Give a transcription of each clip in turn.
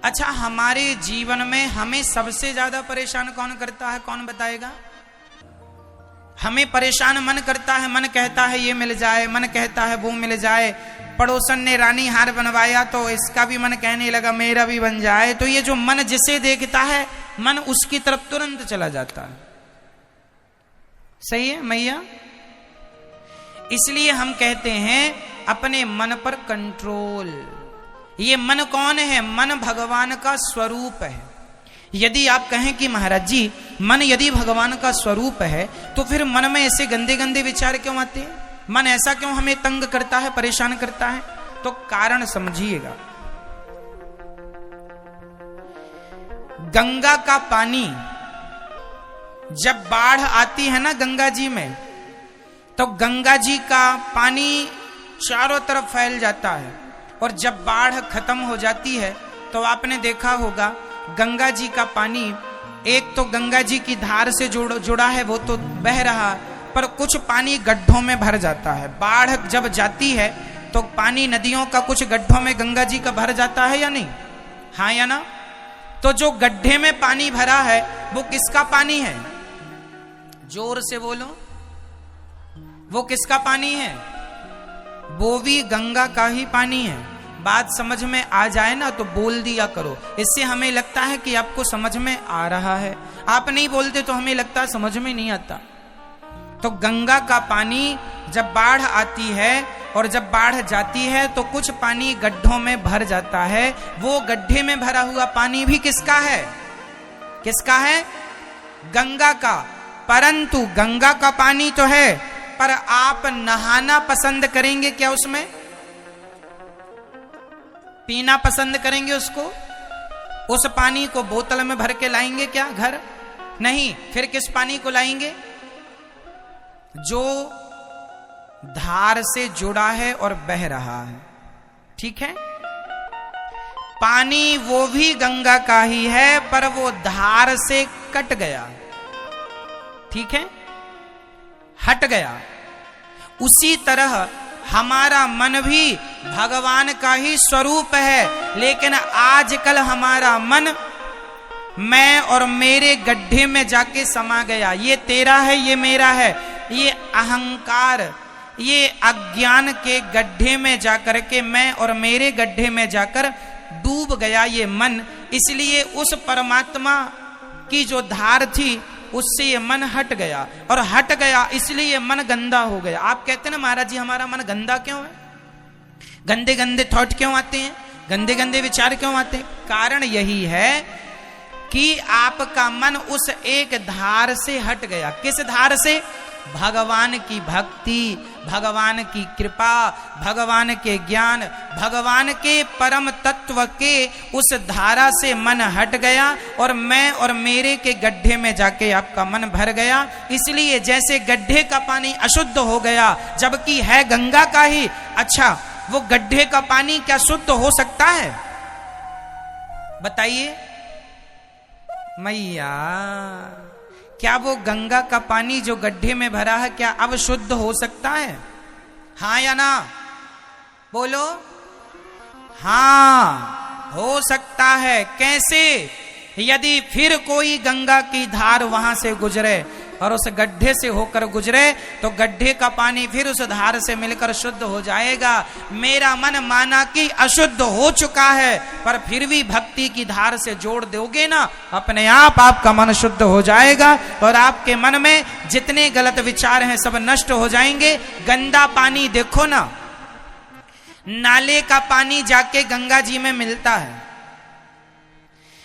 अच्छा, हमारे जीवन में हमें सबसे ज्यादा परेशान कौन करता है, कौन बताएगा? हमें परेशान मन करता है, मन कहता है ये मिल जाए, मन कहता है वो मिल जाए। पड़ोसन ने रानी हार बनवाया तो इसका भी मन कहने लगा मेरा भी बन जाए। तो ये जो मन जिसे देखता है, मन उसकी तरफ तुरंत चला जाता है। सही है मैया? इसलिए हम कहते हैं अपने मन पर कंट्रोल। ये मन कौन है? मन भगवान का स्वरूप है। यदि आप कहें कि महाराज जी मन यदि भगवान का स्वरूप है तो फिर मन में ऐसे गंदे गंदे विचार क्यों आते हैं? मन ऐसा क्यों हमें तंग करता है, परेशान करता है? तो कारण समझिएगा। गंगा का पानी जब बाढ़ आती है ना गंगा जी में, तो गंगा जी का पानी चारों तरफ फैल जाता है। और जब बाढ़ खत्म हो जाती है तो आपने देखा होगा गंगा जी का पानी एक तो गंगा जी की धार से जुड़ा है, वो तो बह रहा, पर कुछ पानी गड्ढों में भर जाता है। बाढ़ जब जाती है तो पानी नदियों का कुछ गड्ढों में गंगा जी का भर जाता है या नहीं? हाँ या ना? तो जो गड्ढे में पानी भरा है वो किसका पानी है? जोर से बोलो, वो किसका पानी है? वो भी गंगा का ही पानी है। बात समझ में आ जाए ना तो बोल दिया करो, इससे हमें लगता है कि आपको समझ में आ रहा है। आप नहीं बोलते तो हमें लगता है समझ में नहीं आता। तो गंगा का पानी जब बाढ़ आती है और जब बाढ़ जाती है तो कुछ पानी गड्ढों में भर जाता है। वो गड्ढे में भरा हुआ पानी भी किसका है? किसका है? गंगा का। परंतु गंगा का पानी तो है, पर आप नहाना पसंद करेंगे क्या उसमें? पीना पसंद करेंगे उसको? उस पानी को बोतल में भर के लाएंगे क्या घर? नहीं। फिर किस पानी को लाएंगे? जो धार से जुड़ा है और बह रहा है। ठीक है? पानी वो भी गंगा का ही है, पर वो धार से कट गया। ठीक है? हट गया। उसी तरह हमारा मन भी भगवान का ही स्वरूप है, लेकिन आजकल हमारा मन मैं और मेरे गड्ढे में जाके समा गया। ये तेरा है, ये मेरा है, ये अहंकार, ये अज्ञान के गड्ढे में जाकर के मैं और मेरे गड्ढे में जाकर डूब गया ये मन। इसलिए उस परमात्मा की जो धार थी उससे ये मन हट गया, और हट गया इसलिए मन गंदा हो गया। आप कहते हैं ना महाराज जी हमारा मन गंदा क्यों है? गंदे गंदे थॉट क्यों आते हैं? गंदे गंदे विचार क्यों आते हैं? कारण यही है कि आपका मन उस एक धार से हट गया। किस धार से? भगवान की भक्ति, भगवान की कृपा, भगवान के ज्ञान, भगवान के परम तत्व के उस धारा से मन हट गया और मैं और मेरे के गड्ढे में जाके आपका मन भर गया। इसलिए जैसे गड्ढे का पानी अशुद्ध हो गया जबकि है गंगा का ही, अच्छा वो गड्ढे का पानी क्या शुद्ध हो सकता है? बताइए मैया, क्या वो गंगा का पानी जो गड्ढे में भरा है क्या अब शुद्ध हो सकता है? हाँ या ना? बोलो। हाँ हो सकता है। कैसे? यदि फिर कोई गंगा की धार वहां से गुजरे और उस गड्ढे से होकर गुजरे तो गड्ढे का पानी फिर उस धार से मिलकर शुद्ध हो जाएगा। मेरा मन माना कि अशुद्ध हो चुका है, पर फिर भी भक्ति की धार से जोड़ दोगे ना, अपने आप आपका मन शुद्ध हो जाएगा और आपके मन में जितने गलत विचार हैं सब नष्ट हो जाएंगे। गंदा पानी देखो ना, नाले का पानी जाके गंगा जी में मिलता है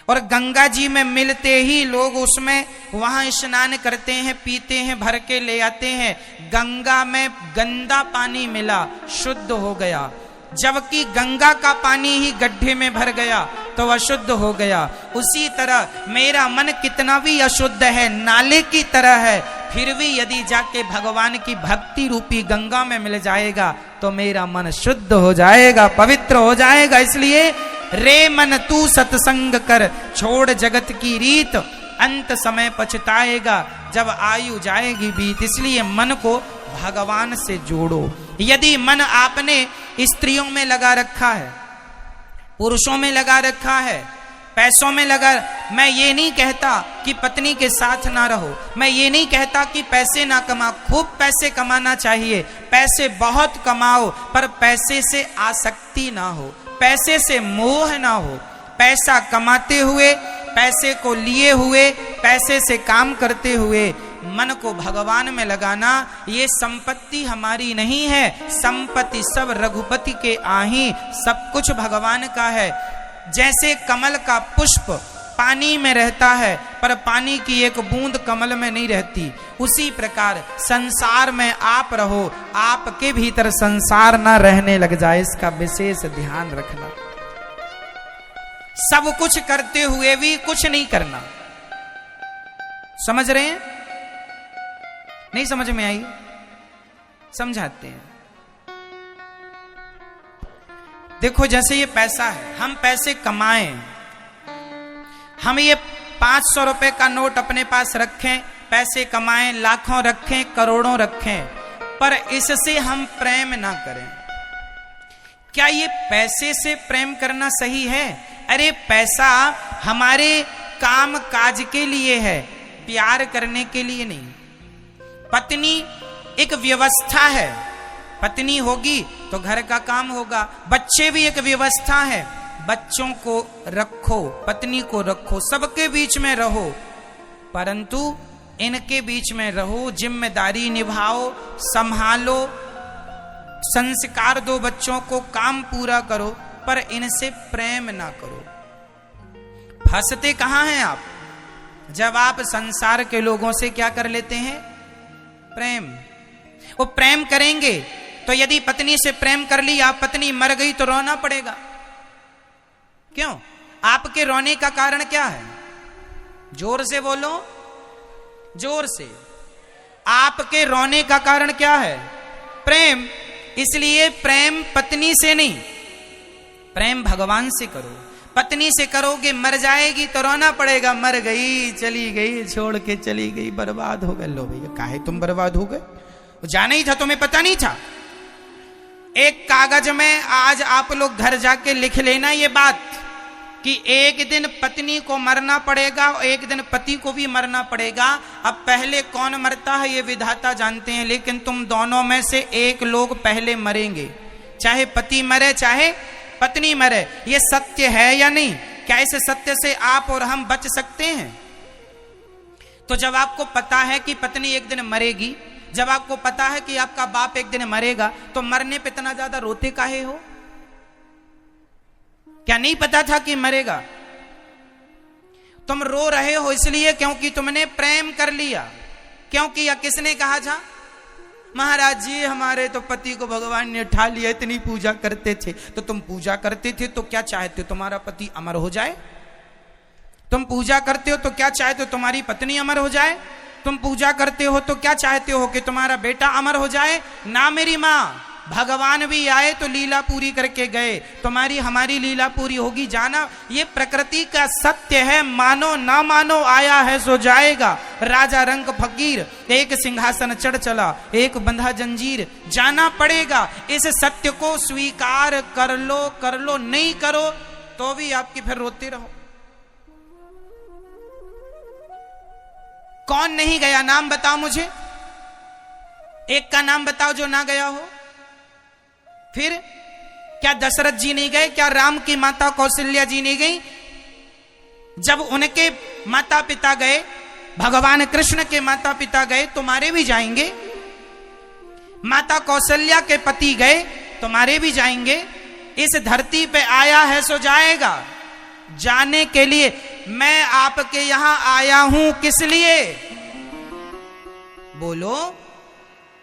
और गंगा जी में मिलते ही लोग उसमें वहां स्नान करते हैं, पीते हैं, भर के ले आते हैं। गंगा में गंदा पानी मिला, शुद्ध हो गया, जबकि गंगा का पानी ही गड्ढे में भर गया तो अशुद्ध हो गया। उसी तरह मेरा मन कितना भी अशुद्ध है, नाले की तरह है, फिर भी यदि जाके भगवान की भक्ति रूपी गंगा में मिल जाएगा तो मेरा मन शुद्ध हो जाएगा, पवित्र हो जाएगा। इसलिए रे मन तू सत्संग कर, छोड़ जगत की रीत, अंत समय पछताएगा जब आयु जाएगी बीत। इसलिए मन को भगवान से जोड़ो। यदि मन आपने स्त्रियों में लगा रखा है, पुरुषों में लगा रखा है, पैसों में लगा। मैं ये नहीं कहता कि पत्नी के साथ ना रहो, मैं ये नहीं कहता कि पैसे ना कमाओ, खूब पैसे कमाना चाहिए, पैसे बहुत कमाओ, पर पैसे से आसक्ति ना हो, पैसे से मोह ना हो। पैसा कमाते हुए, पैसे को लिए हुए, पैसे से काम करते हुए मन को भगवान में लगाना, ये संपत्ति हमारी नहीं है। संपत्ति सब रघुपति के आही, सब कुछ भगवान का है। जैसे कमल का पुष्प पानी में रहता है, पर पानी की एक बूंद कमल में नहीं रहती, उसी प्रकार संसार में आप रहो, आपके भीतर संसार ना रहने लग जाए, इसका विशेष ध्यान रखना। सब कुछ करते हुए भी कुछ नहीं करना। समझ रहे हैं? नहीं समझ में आई? समझाते हैं। देखो, जैसे ये पैसा है, हम पैसे कमाएं, हम ये 500 रुपए का नोट अपने पास रखें, पैसे कमाएं, लाखों रखें, करोड़ों रखें, पर इससे हम प्रेम ना करें। क्या ये पैसे से प्रेम करना सही है? अरे पैसा हमारे काम काज के लिए है, प्यार करने के लिए नहीं। पत्नी एक व्यवस्था है, पत्नी होगी तो घर का काम होगा। बच्चे भी एक व्यवस्था है, बच्चों को रखो, पत्नी को रखो, सबके बीच में रहो, परंतु इनके बीच में रहो, जिम्मेदारी निभाओ, संभालो, संस्कार दो बच्चों को, काम पूरा करो, पर इनसे प्रेम ना करो। फंसते कहां हैं आप? जब आप संसार के लोगों से क्या कर लेते हैं? प्रेम। वो प्रेम करेंगे तो यदि पत्नी से प्रेम कर लिया, पत्नी मर गई तो रोना पड़ेगा। क्यों? आपके रोने का कारण क्या है? जोर से बोलो, जोर से। आपके रोने का कारण क्या है? प्रेम। इसलिए प्रेम पत्नी से नहीं, प्रेम भगवान से करो। पत्नी से करोगे, मर जाएगी तो रोना पड़ेगा, मर गई, चली गई, छोड़ के चली गई, बर्बाद हो गए। लो भैया, काहे तुम बर्बाद हो गए? जाना ही था, तुम्हें पता नहीं था? एक कागज में आज आप लोग घर जाके लिख लेना ये बात कि एक दिन पत्नी को मरना पड़ेगा, एक दिन पति को भी मरना पड़ेगा। अब पहले कौन मरता है ये विधाता जानते हैं, लेकिन तुम दोनों में से एक लोग पहले मरेंगे, चाहे पति मरे चाहे पत्नी मरे। ये सत्य है या नहीं? क्या इस सत्य से आप और हम बच सकते हैं? तो जब आपको पता है कि पत्नी एक दिन मरेगी, जब आपको पता है कि आपका बाप एक दिन मरेगा, तो मरने पे इतना ज्यादा रोते काहे हो? क्या नहीं पता था कि मरेगा? तुम रो रहे हो इसलिए क्योंकि तुमने प्रेम कर लिया। क्यों किया? किसने कहा था? महाराज जी, हमारे तो पति को भगवान ने उठा लिया, इतनी पूजा करते थे। तो तुम पूजा करते थे तो क्या चाहते हो? तुम्हारा पति अमर हो जाए? तुम पूजा करते हो तो क्या चाहते हो? तुम्हारी पत्नी अमर हो जाए? तुम पूजा करते हो तो क्या चाहते हो? कि तुम्हारा बेटा अमर हो जाए? ना मेरी माँ, भगवान भी आए तो लीला पूरी करके गए, तुम्हारी हमारी लीला पूरी होगी, जाना। ये प्रकृति का सत्य है, मानो ना मानो, आया है सो जाएगा। राजा रंग फकीर, एक सिंहासन चढ़ चला, एक बंधा जंजीर, जाना पड़ेगा। इस सत्य को स्वीकार कर लो, नहीं करो तो भी आपकी फिर रोते रहो। कौन नहीं गया? नाम बताओ मुझे, एक का नाम बताओ जो ना गया हो। फिर क्या दशरथ जी नहीं गए? क्या राम की माता कौशल्या जी नहीं गई? जब उनके माता पिता गए, भगवान कृष्ण के माता पिता गए, तुम्हारे भी जाएंगे। माता कौशल्या के पति गए, तुम्हारे भी जाएंगे। इस धरती पे आया है सो जाएगा। जाने के लिए मैं आपके यहां आया हूं, किस लिए? बोलो।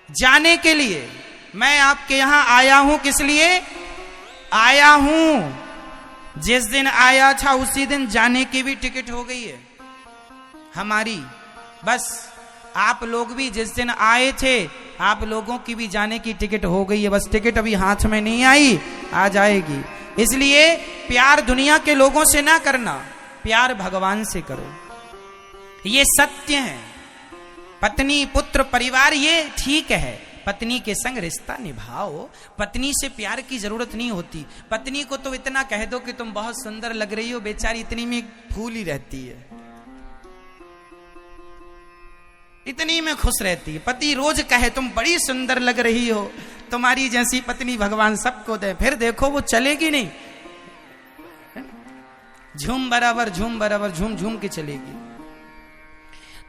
जाने के लिए मैं आपके यहां आया हूं, किस लिए आया हूं? जिस दिन आया था उसी दिन जाने की भी टिकट हो गई है हमारी। बस आप लोग भी जिस दिन आए थे, आप लोगों की भी जाने की टिकट हो गई है। बस टिकट अभी हाथ में नहीं आई, आ जाएगी। इसलिए प्यार दुनिया के लोगों से ना करना, प्यार भगवान से करो। ये सत्य है। पत्नी, पुत्र, परिवार ये ठीक है, पत्नी के संग रिश्ता निभाओ। पत्नी से प्यार की जरूरत नहीं होती। पत्नी को तो इतना कह दो कि तुम बहुत सुंदर लग रही हो, बेचारी इतनी में फूल ही रहती है, इतनी में खुश रहती है। पति रोज कहे तुम बड़ी सुंदर लग रही हो, तुम्हारी जैसी पत्नी भगवान सबको दे, फिर देखो वो चलेगी नहीं, झूम बराबर झूम झूम के चलेगी।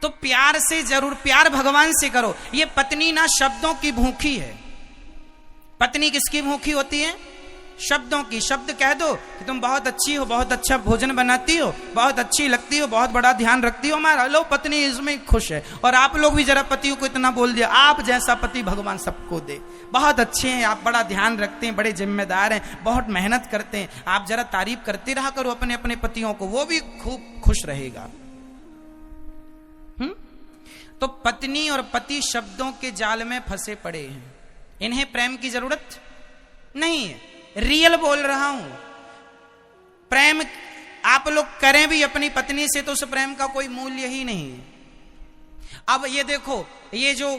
तो प्यार से जरूर, प्यार भगवान से करो। ये पत्नी ना शब्दों की भूखी है। पत्नी किसकी भूखी होती है? शब्दों की। शब्द कह दो कि तुम बहुत अच्छी हो, बहुत अच्छा भोजन बनाती हो, बहुत अच्छी लगती हो, बहुत बड़ा ध्यान रखती हो, हमारा लो पत्नी इसमें खुश है। और आप लोग भी जरा पतियों को इतना बोल दिया, आप जैसा पति भगवान सबको दे, बहुत अच्छे हैं आप, बड़ा ध्यान रखते हैं, बड़े जिम्मेदार हैं, बहुत मेहनत करते हैं। आप जरा तारीफ करते रहा करो अपने अपने पतियों को, वो भी खूब खुश रहेगा। तो पत्नी और पति शब्दों के जाल में फंसे पड़े हैं, इन्हें प्रेम की जरूरत नहीं है। रियल बोल रहा हूं। प्रेम आप लोग करें भी अपनी पत्नी से तो उस प्रेम का कोई मूल्य ही नहीं है। अब ये देखो, ये जो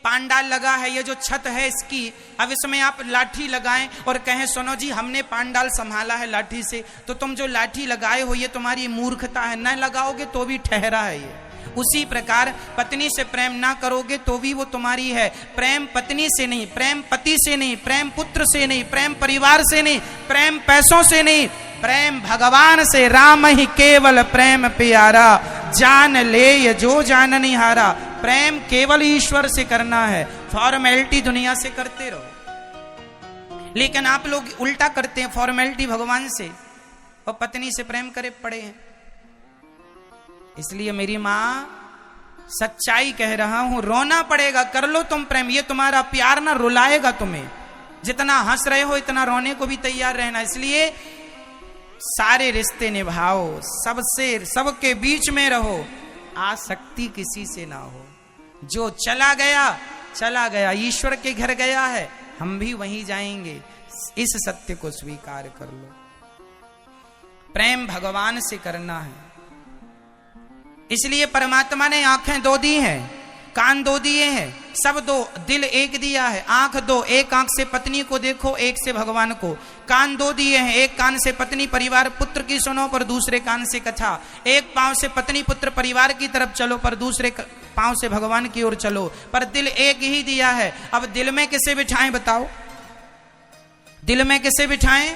पांडाल लगा है, ये जो छत है इसकी, अब इसमें आप लाठी लगाएं और कहें सुनो जी हमने पांडाल संभाला है लाठी से, तो तुम जो लाठी लगाए हो ये तुम्हारी मूर्खता है, न लगाओगे तो भी ठहरा है ये। उसी प्रकार पत्नी से प्रेम ना करोगे तो भी वो तुम्हारी है। प्रेम पत्नी से नहीं, प्रेम पति से नहीं, प्रेम पुत्र से नहीं, प्रेम परिवार से नहीं, प्रेम पैसों से नहीं, प्रेम भगवान से। राम ही केवल प्रेम प्यारा, जान ले ये जो जान नहीं हारा। प्रेम केवल ईश्वर से करना है, फॉर्मेलिटी दुनिया से करते रहो। लेकिन आप लोग उल्टा करते हैं, फॉर्मेलिटी भगवान से और पत्नी से प्रेम करे पड़े हैं। इसलिए मेरी मां, सच्चाई कह रहा हूं, रोना पड़ेगा, कर लो तुम प्रेम। ये तुम्हारा प्यार ना रुलाएगा तुम्हें। जितना हंस रहे हो इतना रोने को भी तैयार रहना। इसलिए सारे रिश्ते निभाओ, सबसे, सबके बीच में रहो, आसक्ति किसी से ना हो। जो चला गया चला गया, ईश्वर के घर गया है, हम भी वहीं जाएंगे। इस सत्य को स्वीकार कर लो। प्रेम भगवान से करना है। इसलिए परमात्मा ने आंखें दो दी हैं, कान दो दिए हैं, सब दो, दिल एक दिया है, आंख दो, एक आंख से पत्नी को देखो, एक से भगवान को। कान दो दिए हैं, एक कान से पत्नी परिवार पुत्र की सुनो, पर दूसरे कान से कथा। एक पांव से पत्नी पुत्र परिवार की तरफ चलो, पर दूसरे पांव से भगवान की ओर चलो। पर दिल एक ही दिया है। अब दिल में किसे बिठाएं बताओ? दिल में किसे बिठाएं?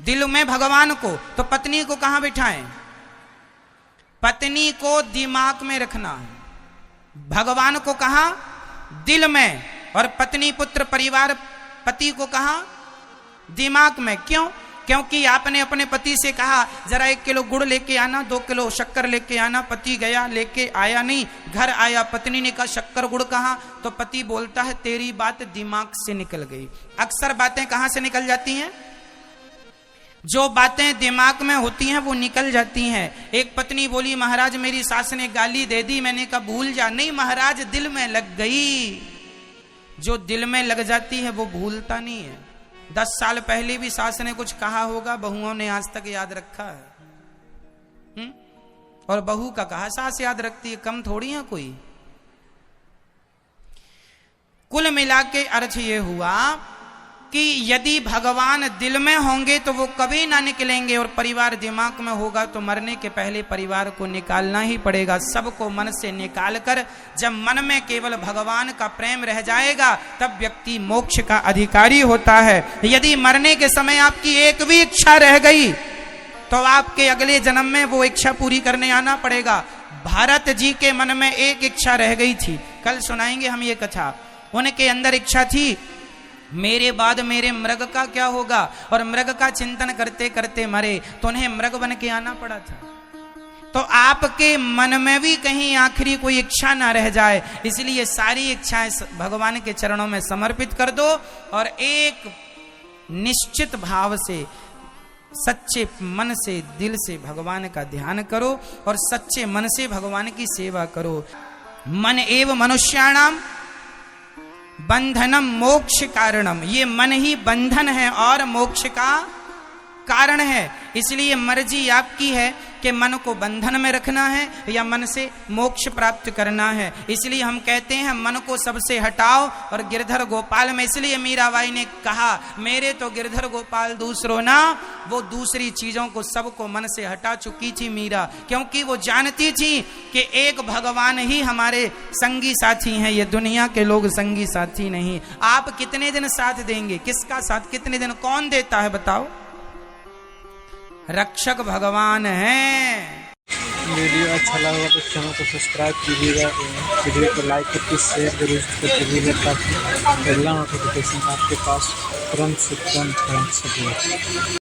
दिल में भगवान को। तो पत्नी को कहां बिठाएं? पत्नी को दिमाग में रखना, भगवान को कहां? दिल में। और पत्नी पुत्र परिवार पति को कहां? दिमाग में। क्यों? क्योंकि आपने अपने पति से कहा जरा 1 किलो गुड़ लेके आना, 2 किलो शक्कर लेके आना। पति गया, लेके आया नहीं, घर आया, पत्नी ने कहा शक्कर गुड़ कहां? तो पति बोलता है तेरी बात दिमाग से निकल गई। अक्सर बातें कहां से निकल जाती हैं? जो बातें दिमाग में होती हैं वो निकल जाती हैं। एक पत्नी बोली महाराज मेरी सास ने गाली दे दी, मैंने कहा भूल जा। नहीं महाराज, दिल में लग गई। जो दिल में लग जाती है वो भूलता नहीं है। 10 साल पहले भी सास ने कुछ कहा होगा, बहुओं ने आज तक याद रखा है। और बहू का कहा सास याद रखती है, कम थोड़ी है कोई। कुल मिला के अर्थ ये हुआ कि यदि भगवान दिल में होंगे तो वो कभी ना निकलेंगे, और परिवार दिमाग में होगा तो मरने के पहले परिवार को निकालना ही पड़ेगा। सबको मन से निकालकर जब मन में केवल भगवान का प्रेम रह जाएगा तब व्यक्ति मोक्ष का अधिकारी होता है। यदि मरने के समय आपकी एक भी इच्छा रह गई तो आपके अगले जन्म में वो इच्छा पूरी करने आना पड़ेगा। भारत जी के मन में एक इच्छा रह गई थी, कल सुनाएंगे हम ये कथा। उनके अंदर इच्छा थी मेरे बाद मेरे मृग का क्या होगा, और मृग का चिंतन करते करते मरे तो उन्हें मृग बन के आना पड़ा था। तो आपके मन में भी कहीं आखिरी कोई इच्छा ना रह जाए, इसलिए सारी इच्छाएं भगवान के चरणों में समर्पित कर दो और एक निश्चित भाव से, सच्चे मन से, दिल से भगवान का ध्यान करो और सच्चे मन से भगवान की सेवा करो। मन एव मनुष्याणाम बंधनम मोक्ष कारणम। ये मन ही बंधन है और मोक्ष का कारण है। इसलिए मर्जी आपकी है कि मन को बंधन में रखना है या मन से मोक्ष प्राप्त करना है। इसलिए हम कहते हैं मन को सबसे हटाओ और गिरधर गोपाल में। इसलिए मीराबाई ने कहा मेरे तो गिरधर गोपाल दूसरो ना, वो दूसरी चीजों को सबको मन से हटा चुकी थी मीरा, क्योंकि वो जानती थी कि एक भगवान ही हमारे संगी साथी हैं, ये दुनिया के लोग संगी साथी नहीं। आप कितने दिन साथ देंगे, किसका साथ कितने दिन कौन देता है बताओ? रक्षक भगवान हैं। वीडियो अच्छा लगा तो चैनल को सब्सक्राइब कीजिएगा, वीडियो को लाइक करके शेयर जरूर करके कीजिएगा ताकि अगला नोटिफिकेशन आपके पास तुरंत से तुरंत पहुंच सके।